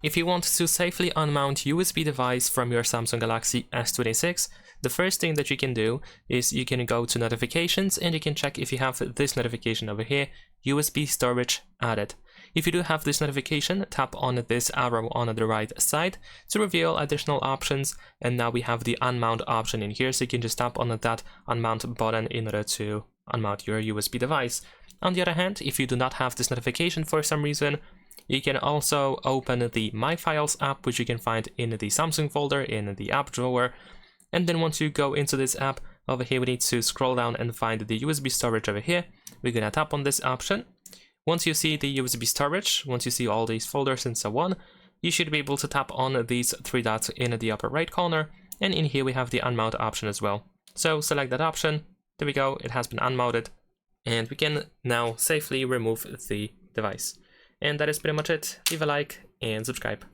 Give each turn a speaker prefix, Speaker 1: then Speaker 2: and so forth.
Speaker 1: If you want to safely unmount USB device from your Samsung Galaxy S26, the first thing that you can do is you can go to notifications and you can check if you have this notification over here, USB storage added. If you do have this notification, tap on this arrow on the right side to reveal additional options, and now we have the unmount option in here, so you can just tap on that unmount button in order to unmount your USB device. On the other hand, if you do not have this notification for some reason, you can also open the My Files app, which you can find in the Samsung folder in the app drawer. And then once you go into this app, over here we need to scroll down and find the USB storage over here. We're gonna tap on this option. Once you see the USB storage, once you see all these folders and so on, you should be able to tap on these three dots in the upper right corner. And in here we have the unmount option as well. So select that option. There we go, it has been unmounted. And we can now safely remove the device. And that is pretty much it. Leave a like and subscribe.